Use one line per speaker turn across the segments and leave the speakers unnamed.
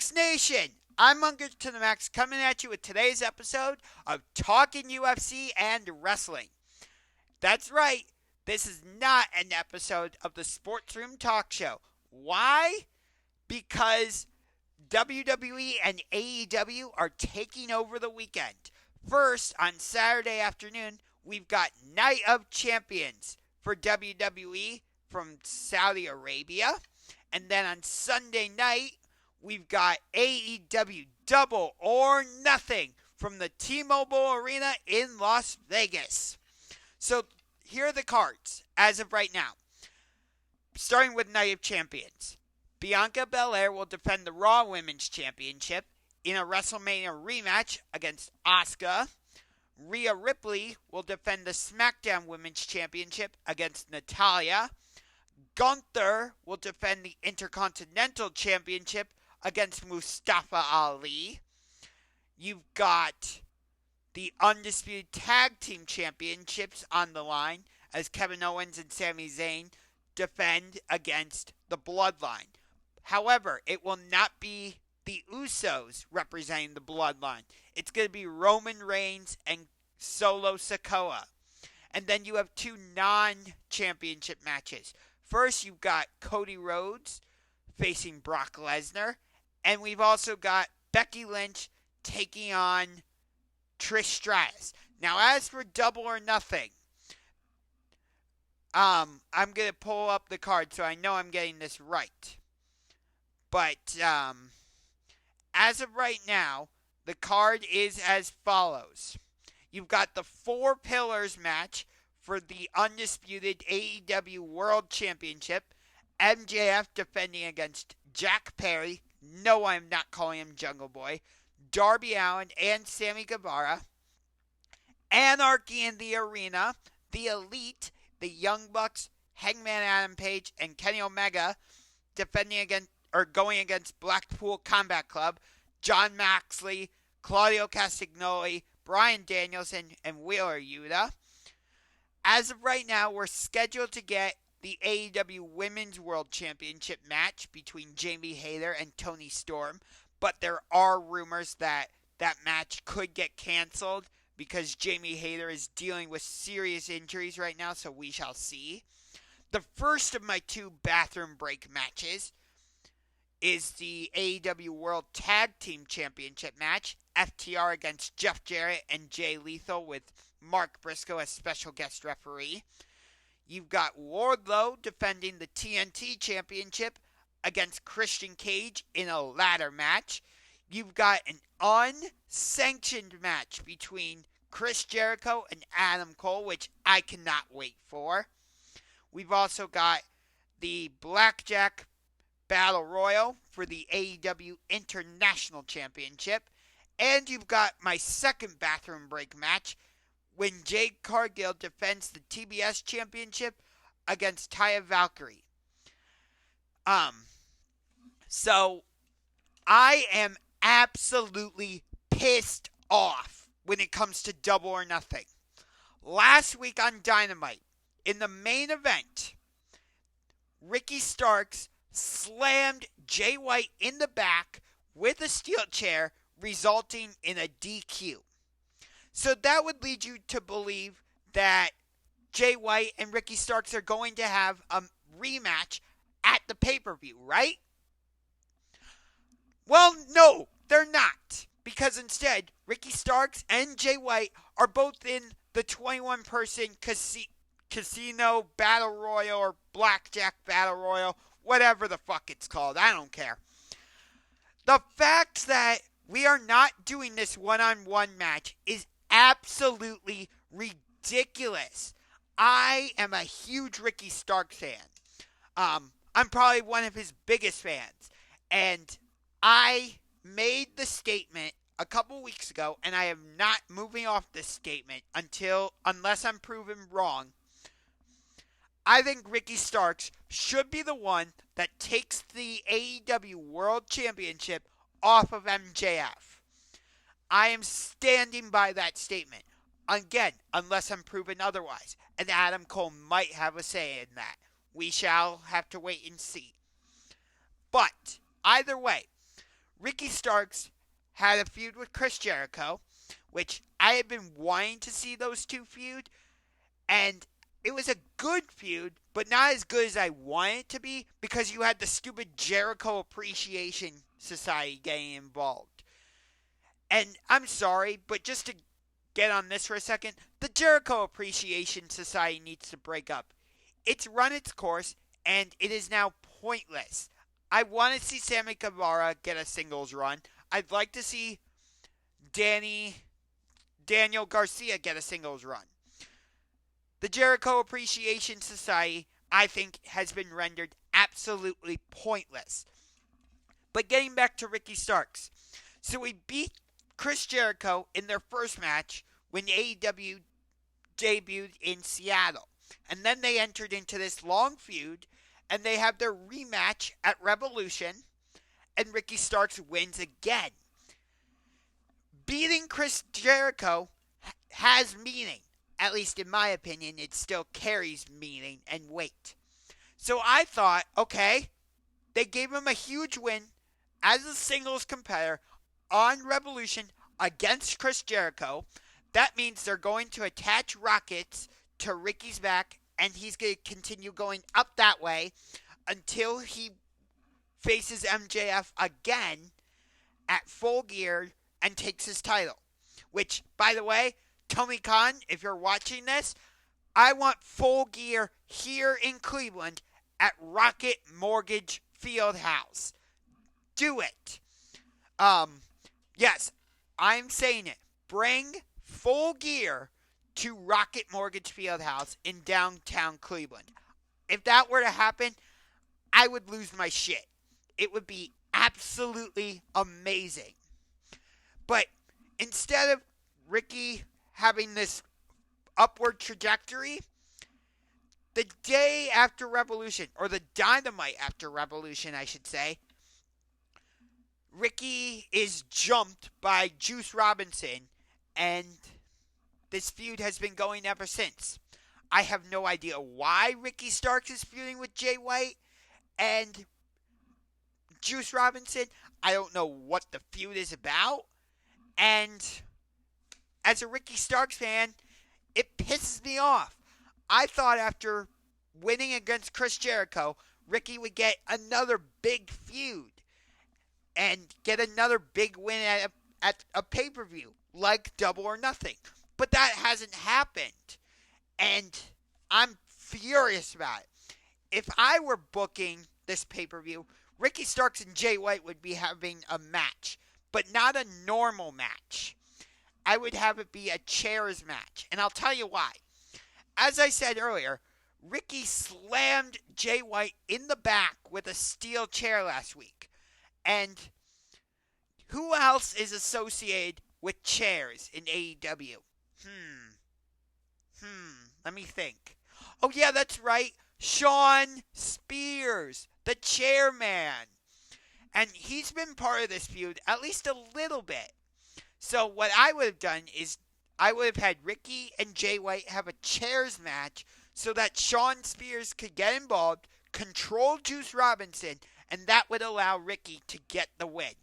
Max Nation, I'm Munger to the Max coming at you with today's episode of Talking UFC and Wrestling. That's right, this is not an episode of the Sports Room Talk Show. Why? Because WWE and AEW are taking over the weekend. First, on Saturday afternoon, we've got Night of Champions for WWE from Saudi Arabia. And then on Sunday night, we've got AEW Double or Nothing from the T-Mobile Arena in Las Vegas. So here are the cards as of right now. Starting with Night of Champions. Bianca Belair will defend the Raw Women's Championship in a WrestleMania rematch against Asuka. Rhea Ripley will defend the SmackDown Women's Championship against Natalya. Gunther will defend the Intercontinental Championship against Mustafa Ali. You've got the Undisputed Tag Team Championships on the line as Kevin Owens and Sami Zayn defend against the Bloodline. However, it will not be the Usos representing the Bloodline. It's going to be Roman Reigns and Solo Sikoa. And then you have two non-championship matches. First, you've got Cody Rhodes facing Brock Lesnar. And we've also got Becky Lynch taking on Trish Stratus. Now, as for Double or Nothing, I'm going to pull up the card so I know I'm getting this right. But as of right now, the card is as follows. You've got the Four Pillars match for the undisputed AEW World Championship. MJF defending against Jack Perry. No, I'm not calling him Jungle Boy. Darby Allin and Sammy Guevara. Anarchy in the Arena. The Elite, the Young Bucks, Hangman Adam Page, and Kenny Omega defending against going against Blackpool Combat Club, John Moxley, Claudio Castagnoli, Bryan Danielson, and Wheeler Yuta. As of right now, we're scheduled to get the AEW Women's World Championship match between Jamie Hayter and Toni Storm, but there are rumors that that match could get canceled because Jamie Hayter is dealing with serious injuries right now, so we shall see. The first of my two bathroom break matches is the AEW World Tag Team Championship match. FTR against Jeff Jarrett and Jay Lethal with Mark Briscoe as special guest referee. You've got Wardlow defending the TNT Championship against Christian Cage in a ladder match. You've got an unsanctioned match between Chris Jericho and Adam Cole, which I cannot wait for. We've also got the Blackjack Battle Royal for the AEW International Championship. And you've got my second bathroom break match when Jade Cargill defends the TBS Championship against Taya Valkyrie. So I am absolutely pissed off when it comes to Double or Nothing. Last week on Dynamite, in the main event, Ricky Starks slammed Jay White in the back with a steel chair, resulting in a DQ. So that would lead you to believe that Jay White and Ricky Starks are going to have a rematch at the pay-per-view, right? Well, no, they're not. Because instead, Ricky Starks and Jay White are both in the 21-person casino battle royal or blackjack battle royal, whatever the fuck it's called. I don't care. The fact that we are not doing this one-on-one match is absolutely ridiculous. I am a huge Ricky Starks fan. I'm probably one of his biggest fans. And I made the statement a couple weeks ago, and I am not moving off this statement unless I'm proven wrong. I think Ricky Starks should be the one that takes the AEW World Championship off of MJF. I am standing by that statement. Again, unless I'm proven otherwise. And Adam Cole might have a say in that. We shall have to wait and see. But, either way, Ricky Starks had a feud with Chris Jericho, which I had been wanting to see those two feud, and it was a good feud, but not as good as I wanted it to be because you had the stupid Jericho Appreciation Society getting involved. And I'm sorry, but just to get on this for a second, the Jericho Appreciation Society needs to break up. It's run its course, and it is now pointless. I want to see Sammy Guevara get a singles run. I'd like to see Daniel Garcia get a singles run. The Jericho Appreciation Society, I think, has been rendered absolutely pointless. But getting back to Ricky Starks. So he beat Chris Jericho in their first match when AEW debuted in Seattle. And then they entered into this long feud, and they have their rematch at Revolution, and Ricky Starks wins again. Beating Chris Jericho has meaning. At least in my opinion, it still carries meaning and weight. So I thought, okay, they gave him a huge win as a singles competitor on Revolution against Chris Jericho. That means they're going to attach rockets to Ricky's back, and he's going to continue going up that way until he faces MJF again at Full Gear and takes his title. Which, by the way, Tony Khan, if you're watching this, I want Full Gear here in Cleveland at Rocket Mortgage Fieldhouse. Do it. Yes, I'm saying it. Bring Full Gear to Rocket Mortgage Fieldhouse in downtown Cleveland. If that were to happen, I would lose my shit. It would be absolutely amazing. But instead of Ricky having this upward trajectory, the day after Revolution, or the Dynamite after Revolution, I should say, Ricky is jumped by Juice Robinson, and this feud has been going ever since. I have no idea why Ricky Starks is feuding with Jay White and Juice Robinson. I don't know what the feud is about. And as a Ricky Starks fan, it pisses me off. I thought after winning against Chris Jericho, Ricky would get another big feud and get another big win at a pay-per-view like Double or Nothing. But that hasn't happened. And I'm furious about it. If I were booking this pay-per-view, Ricky Starks and Jay White would be having a match, but not a normal match. I would have it be a chairs match. And I'll tell you why. As I said earlier, Ricky slammed Jay White in the back with a steel chair last week. And who else is associated with chairs in AEW? Let me think. Oh yeah, that's right. Shawn Spears, the chairman. And he's been part of this feud at least a little bit. So what I would have done is I would have had Ricky and Jay White have a chairs match so that Shawn Spears could get involved, control Juice Robinson, and that would allow Ricky to get the win.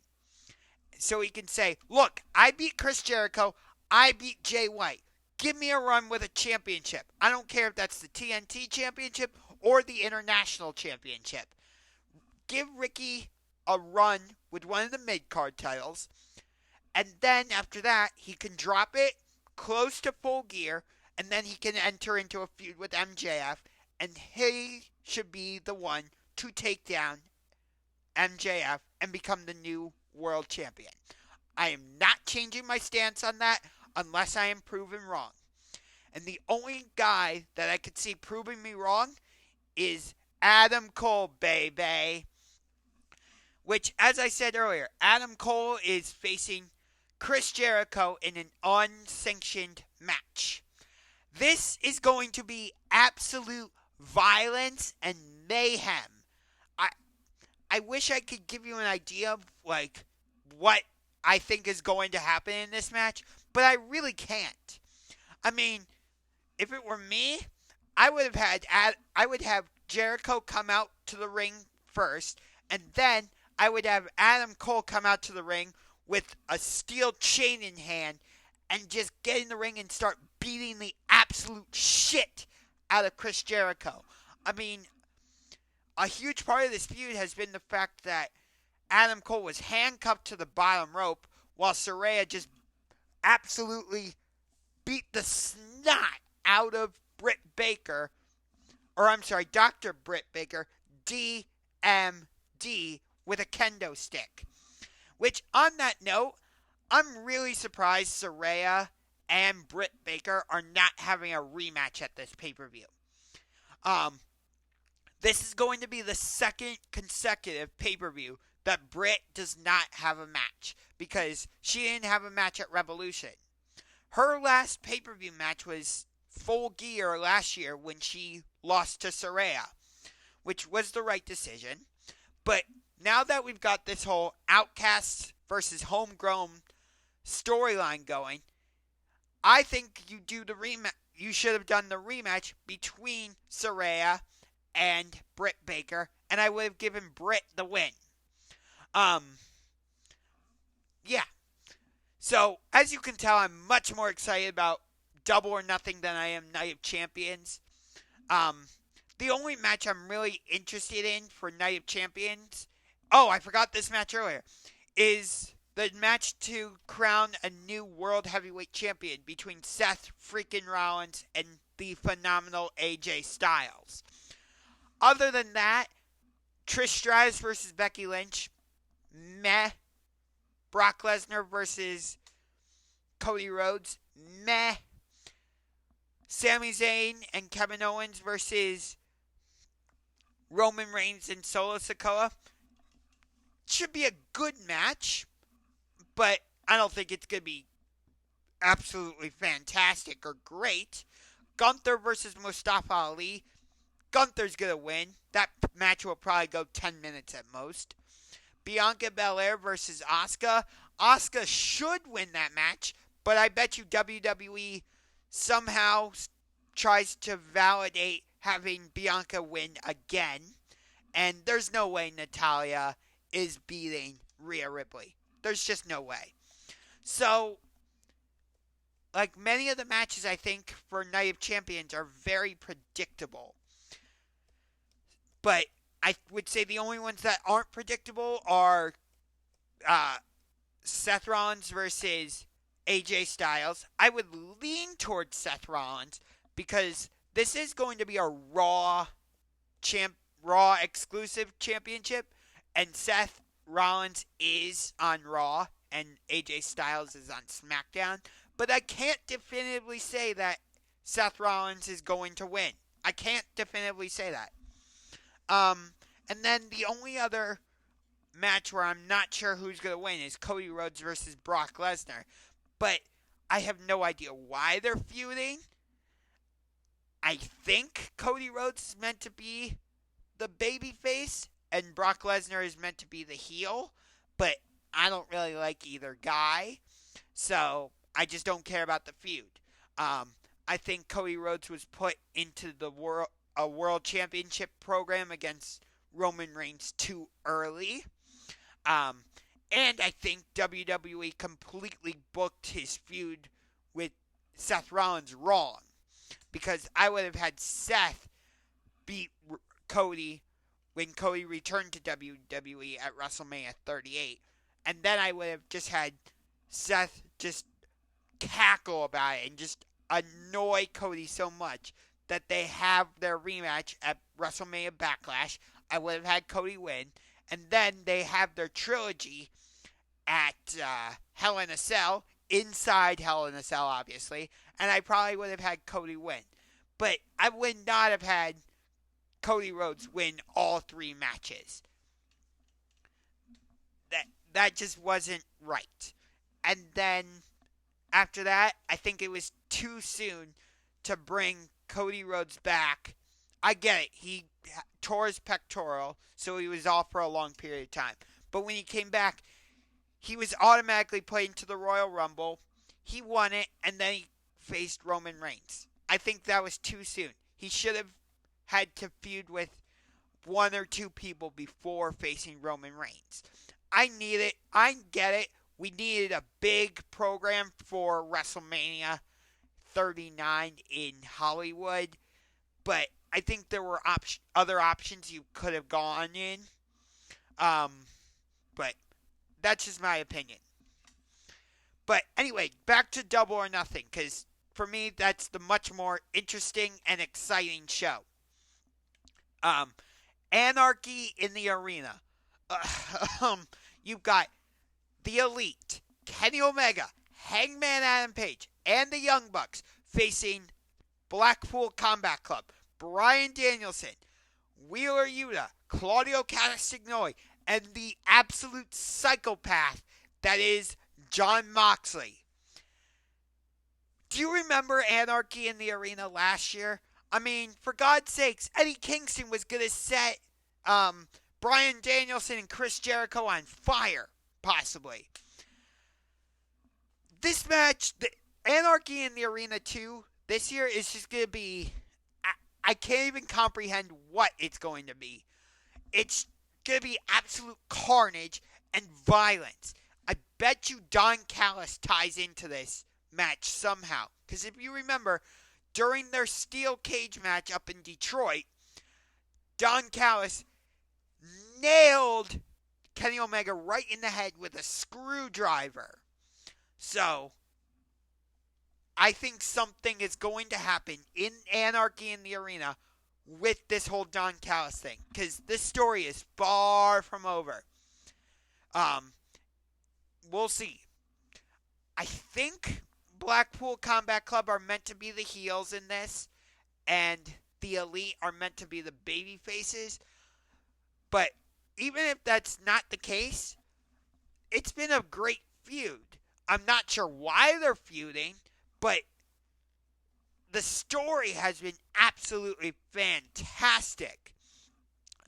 So he can say, look, I beat Chris Jericho, I beat Jay White. Give me a run with a championship. I don't care if that's the TNT championship or the International championship. Give Ricky a run with one of the mid-card titles. And then after that, he can drop it close to Full Gear. And then he can enter into a feud with MJF. And he should be the one to take down MJF and become the new world champion. I am not changing my stance on that unless I am proven wrong. And the only guy that I could see proving me wrong is Adam Cole, baby. Which, as I said earlier, Adam Cole is facing Chris Jericho in an unsanctioned match. This is going to be absolute violence and mayhem. I wish I could give you an idea of like what I think is going to happen in this match, but I really can't. I mean, if it were me, I would have Jericho come out to the ring first, and then I would have Adam Cole come out to the ring with a steel chain in hand and just get in the ring and start beating the absolute shit out of Chris Jericho. I mean, a huge part of this feud has been the fact that Adam Cole was handcuffed to the bottom rope while Saraya just absolutely beat the snot out of Britt Baker, or I'm sorry, Dr. Britt Baker, DMD, with a kendo stick. Which, on that note, I'm really surprised Saraya and Britt Baker are not having a rematch at this pay-per-view. This is going to be the second consecutive pay-per-view that Britt does not have a match, because she didn't have a match at Revolution. Her last pay-per-view match was Full Gear last year when she lost to Saraya, which was the right decision. But now that we've got this whole Outcasts versus Homegrown storyline going, I think you should have done the rematch between Saraya and Britt Baker, and I would have given Britt the win. Yeah. So, as you can tell, I'm much more excited about Double or Nothing than I am Night of Champions. The only match I'm really interested in for Night of Champions, I forgot this match earlier, is the match to crown a new World Heavyweight Champion between Seth freaking Rollins and the phenomenal AJ Styles. Other than that, Trish Stratus versus Becky Lynch, meh. Brock Lesnar versus Cody Rhodes, meh. Sami Zayn and Kevin Owens versus Roman Reigns and Solo Sikoa should be a good match, but I don't think it's going to be absolutely fantastic or great. Gunther versus Mustafa Ali, Gunther's going to win. That match will probably go 10 minutes at most. Bianca Belair versus Asuka. Asuka should win that match, but I bet you WWE somehow tries to validate having Bianca win again. And there's no way Natalya is beating Rhea Ripley. There's just no way. So, like many of the matches, I think, for Night of Champions are very predictable. But I would say the only ones that aren't predictable are Seth Rollins versus AJ Styles. I would lean towards Seth Rollins because this is going to be a Raw exclusive championship, and Seth Rollins is on Raw and AJ Styles is on SmackDown. But I can't definitively say that Seth Rollins is going to win. I can't definitively say that. And then the only other match where I'm not sure who's going to win is Cody Rhodes versus Brock Lesnar. But I have no idea why they're feuding. I think Cody Rhodes is meant to be the babyface and Brock Lesnar is meant to be the heel. But I don't really like either guy. So I just don't care about the feud. I think Cody Rhodes was put into the World Championship program against Roman Reigns too early. And I think WWE completely booked his feud with Seth Rollins wrong. Because I would have had Seth beat Cody when Cody returned to WWE at WrestleMania 38. And then I would have just had Seth just cackle about it and just annoy Cody so much that they have their rematch at WrestleMania Backlash. I would have had Cody win. And then they have their trilogy at Hell in a Cell, inside Hell in a Cell, obviously. And I probably would have had Cody win. But I would not have had Cody Rhodes win all three matches. That just wasn't right. And then after that, I think it was too soon to bring Cody Rhodes back. I get it. He tore his pectoral, so he was off for a long period of time. But when he came back, he was automatically put into the Royal Rumble. He won it, and then he faced Roman Reigns. I think that was too soon. He should have had to feud with one or two people before facing Roman Reigns. I need it. I get it. We needed a big program for WrestleMania 39 in Hollywood, but I think there were other options you could have gone in. But that's just my opinion. But anyway, back to Double or Nothing, because for me, that's the much more interesting and exciting show. Anarchy in the Arena. You've got the Elite, Kenny Omega, Hangman Adam Page, and the Young Bucks facing Blackpool Combat Club, Bryan Danielson, Wheeler Yuta, Claudio Castagnoli, and the absolute psychopath that is Jon Moxley. Do you remember Anarchy in the Arena last year? I mean, for God's sakes, Eddie Kingston was going to set Bryan Danielson and Chris Jericho on fire, possibly. This match, the Anarchy in the Arena 2, this year is just going to be... I can't even comprehend what it's going to be. It's going to be absolute carnage and violence. I bet you Don Callis ties into this match somehow. Because if you remember, during their steel cage match up in Detroit, Don Callis nailed Kenny Omega right in the head with a screwdriver. So, I think something is going to happen in Anarchy in the Arena with this whole Don Callis thing. Because this story is far from over. We'll see. I think Blackpool Combat Club are meant to be the heels in this. And the Elite are meant to be the baby faces. But even if that's not the case, it's been a great feud. I'm not sure why they're feuding, but the story has been absolutely fantastic.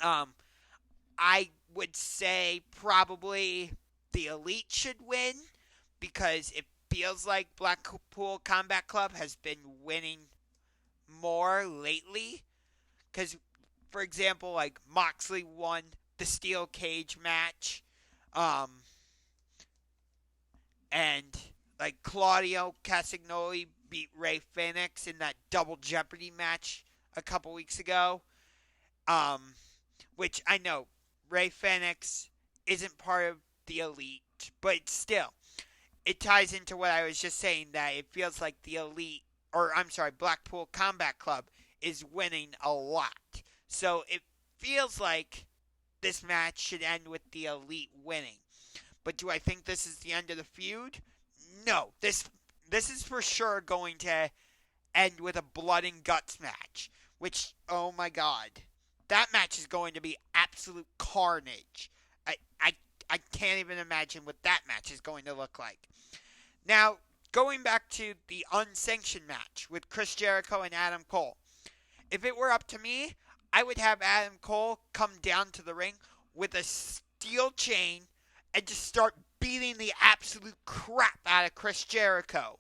I would say probably the Elite should win because it feels like Blackpool Combat Club has been winning more lately. Because, for example, like Moxley won the steel cage match. And like Claudio Castagnoli beat Rey Fenix in that Double Jeopardy match a couple weeks ago. Which I know Rey Fenix isn't part of the Elite, but still, it ties into what I was just saying, that it feels like the Elite, Blackpool Combat Club is winning a lot. So it feels like this match should end with the Elite winning. But do I think this is the end of the feud? No. This is for sure going to end with a blood and guts match. Which, oh my God. That match is going to be absolute carnage. I can't even imagine what that match is going to look like. Now, going back to the unsanctioned match with Chris Jericho and Adam Cole. If it were up to me, I would have Adam Cole come down to the ring with a steel chain and just start beating the absolute crap out of Chris Jericho.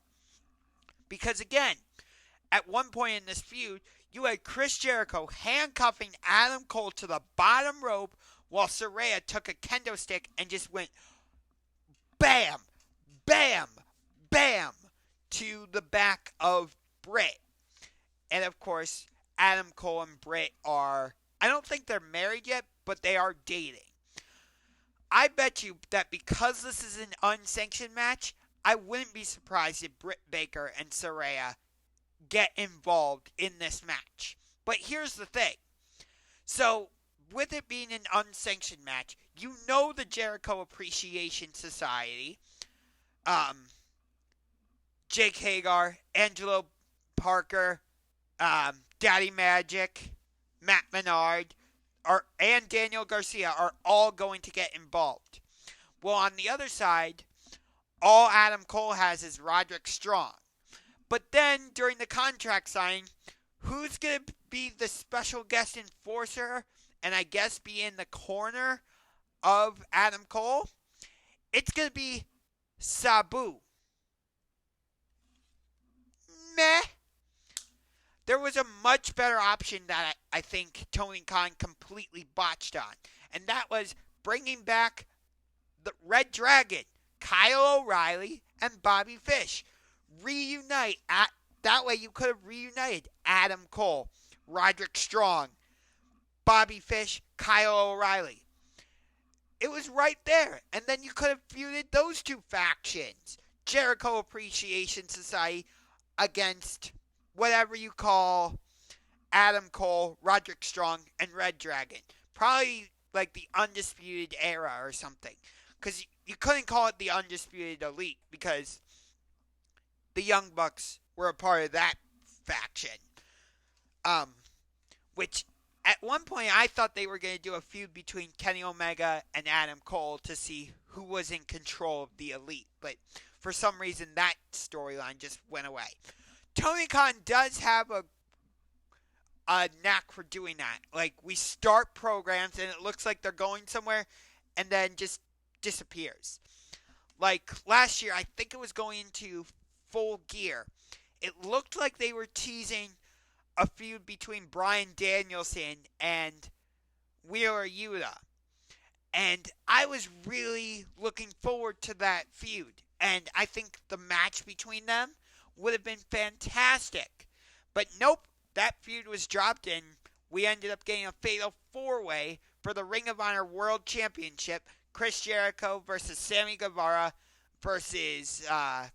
Because again, at one point in this feud, you had Chris Jericho handcuffing Adam Cole to the bottom rope while Saraya took a kendo stick and just went bam, bam, bam to the back of Britt. And of course, Adam Cole and Britt are, I don't think they're married yet, but they are dating. I bet you that because this is an unsanctioned match, I wouldn't be surprised if Britt Baker and Saraya get involved in this match. But here's the thing. So, with it being an unsanctioned match, you know the Jericho Appreciation Society, Jake Hagar, Angelo Parker, Daddy Magic, Matt Menard, and Daniel Garcia are all going to get involved. Well, on the other side, all Adam Cole has is Roderick Strong. But then, during the contract signing, who's going to be the special guest enforcer and I guess be in the corner of Adam Cole? It's going to be Sabu. Meh. there was a much better option that I think Tony Khan completely botched on. And that was bringing back the Red Dragon, Kyle O'Reilly, and Bobby Fish. Reunite. That way you could have reunited Adam Cole, Roderick Strong, Bobby Fish, Kyle O'Reilly. It was right there. And then you could have feuded those two factions. Jericho Appreciation Society against whatever you call Adam Cole, Roderick Strong, and Red Dragon. Probably like the Undisputed Era or something. Because you couldn't call it the Undisputed Elite because the Young Bucks were a part of that faction. Which at one point I thought they were going to do a feud between Kenny Omega and Adam Cole to see who was in control of the Elite. But for some reason that storyline just went away. Tony Khan does have a knack for doing that. Like, we start programs and it looks like they're going somewhere and then just disappears. Like last year, I think it was going into Full Gear. It looked like they were teasing a feud between Bryan Danielson and Wheeler Yuta. And I was really looking forward to that feud. And I think the match between them would have been fantastic. But nope, that feud was dropped and we ended up getting a fatal 4-way for the Ring of Honor World Championship. Chris Jericho versus Sammy Guevara versus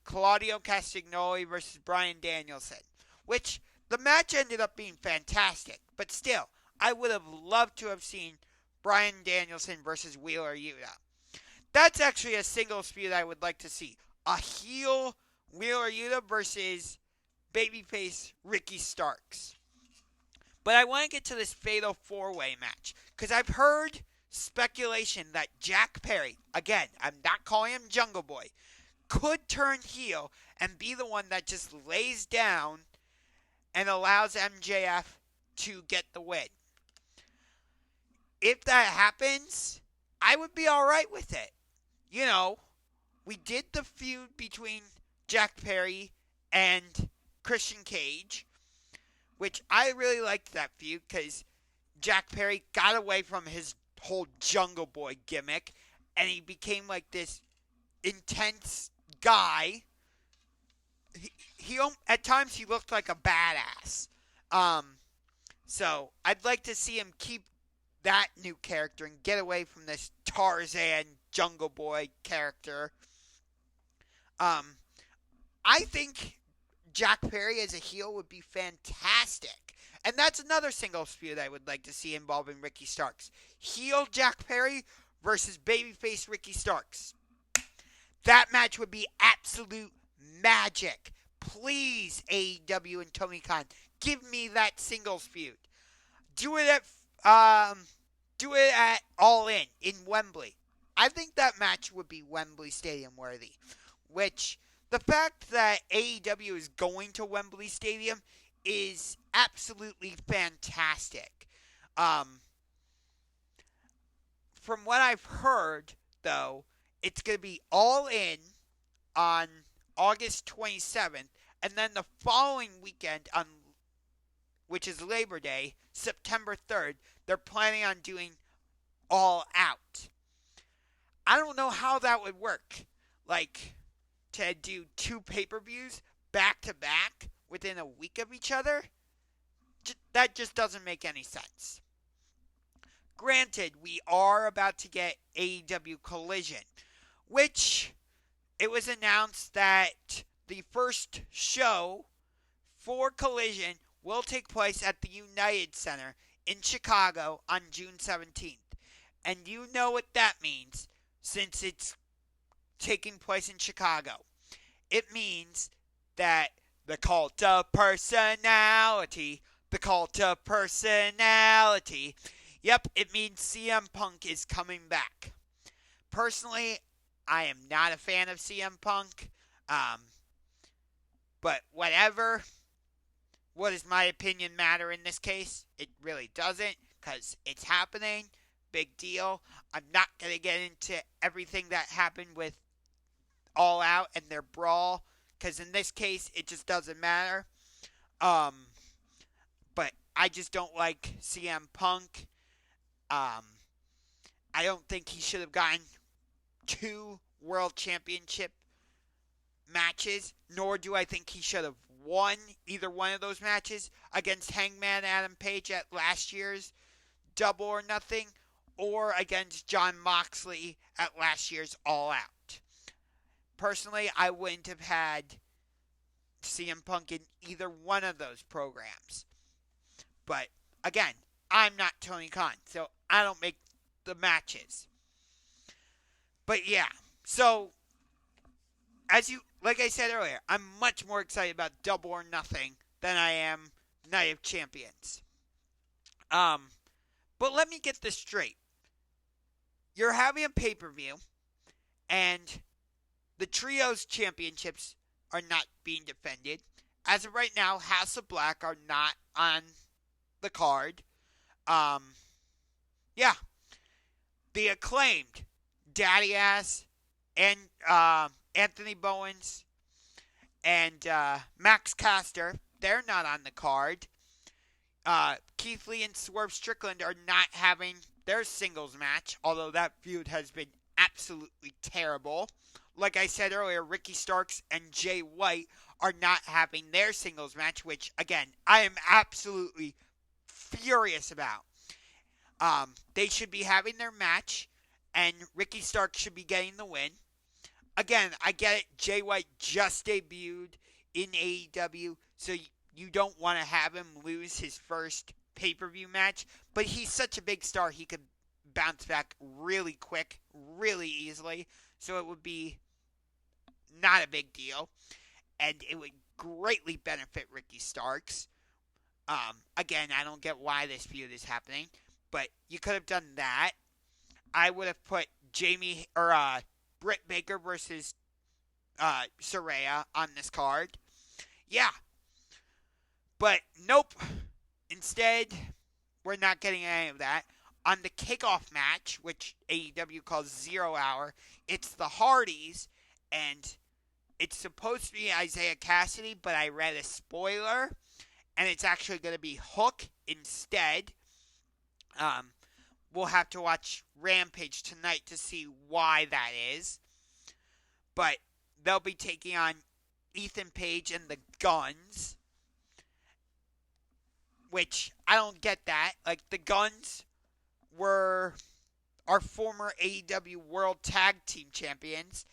Claudio Castagnoli versus Bryan Danielson. Which, the match ended up being fantastic. But still, I would have loved to have seen Bryan Danielson versus Wheeler Yuta. That's actually a singles feud I would like to see. A heel Wheeler Yuta versus babyface Ricky Starks. But I want to get to this fatal 4-way match. Because I've heard speculation that Jack Perry, again, I'm not calling him Jungle Boy, could turn heel and be the one that just lays down and allows MJF to get the win. If that happens, I would be alright with it. You know, we did the feud between Jack Perry and Christian Cage, which I really liked that feud because Jack Perry got away from his whole Jungle Boy gimmick and he became like this intense guy. He at times he looked like a badass. So I'd like to see him keep that new character and get away from this Tarzan Jungle Boy character. I think Jack Perry as a heel would be fantastic. And that's another singles feud I would like to see involving Ricky Starks. Heel Jack Perry versus babyface Ricky Starks. That match would be absolute magic. Please, AEW and Tony Khan, give me that singles feud. Do it at All In Wembley. I think that match would be Wembley Stadium worthy. Which, the fact that AEW is going to Wembley Stadium is absolutely fantastic. From what I've heard, though, it's going to be All In on August 27th, and then the following weekend, which is Labor Day, September 3rd, they're planning on doing All Out. I don't know how that would work. Like, to do 2 pay-per-views back-to-back within a week of each other? That just doesn't make any sense. Granted, we are about to get AEW Collision, which it was announced that the first show for Collision will take place at the United Center in Chicago on June 17th. And you know what that means, since it's taking place in Chicago. It means that the cult of personality, yep, it means CM Punk is coming back. Personally, I am not a fan of CM Punk, but whatever. What does my opinion matter in this case? It really doesn't, because it's happening. Big deal. I'm not going to get into everything that happened with All Out and their brawl, because in this case, it just doesn't matter. I just don't like CM Punk. I don't think he should have gotten 2 World Championship matches, nor do I think he should have won either one of those matches against Hangman Adam Page at last year's Double or Nothing, or against Jon Moxley at last year's All Out. Personally, I wouldn't have had CM Punk in either one of those programs. But again, I'm not Tony Khan, so I don't make the matches. But yeah, so like I said earlier, I'm much more excited about Double or Nothing than I am Night of Champions. But let me get this straight. You're having a pay-per-view, and the Trios Championships are not being defended. As of right now, House of Black are not on the card. Yeah. The Acclaimed, Daddy Ass, and Anthony Bowens, and Max Caster, they're not on the card. Keith Lee and Swerve Strickland are not having their singles match, although that feud has been absolutely terrible. Like I said earlier, Ricky Starks and Jay White are not having their singles match, which, again, I am absolutely furious about. They should be having their match, and Ricky Starks should be getting the win. Again, I get it. Jay White just debuted in AEW, so you don't want to have him lose his first pay-per-view match, but he's such a big star, he could bounce back really quick, really easily, so it would be not a big deal, and it would greatly benefit Ricky Starks. Again, I don't get why this feud is happening, but you could have done that. I would have put Britt Baker versus Saraya on this card. Yeah. But nope. Instead, we're not getting any of that. On the kickoff match, which AEW calls 0 Hour, it's the Hardys, and it's supposed to be Isaiah Cassidy, but I read a spoiler, and it's actually going to be Hook instead. We'll have to watch Rampage tonight to see why that is. But they'll be taking on Ethan Page and the Guns, which I don't get that. Like, the Guns were our former AEW World Tag Team Champions,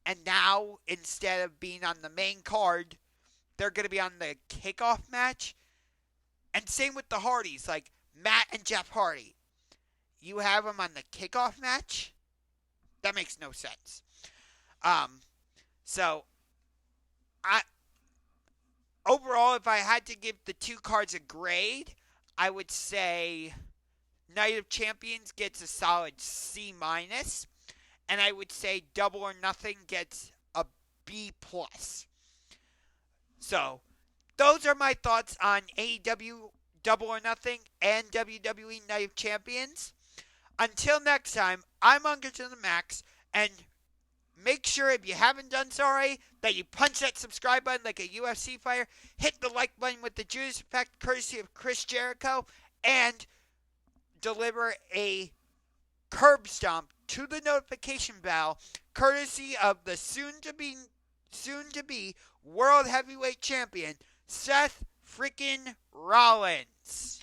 and now, instead of being on the main card, they're going to be on the kickoff match. And same with the Hardys, like Matt and Jeff Hardy. You have them on the kickoff match? That makes no sense. So, overall, if I had to give the two cards a grade, I would say Night of Champions gets a solid C-, and I would say Double or Nothing gets a B+. So, those are my thoughts on AEW Double or Nothing and WWE Night of Champions. Until next time, I'm Unger to the Max, and make sure, if you haven't done so already, that you punch that subscribe button like a UFC fighter, hit the like button with the Judas Effect courtesy of Chris Jericho, and deliver a curb stomp to the notification bell courtesy of the soon-to-be World Heavyweight Champion, Seth freaking Rollins.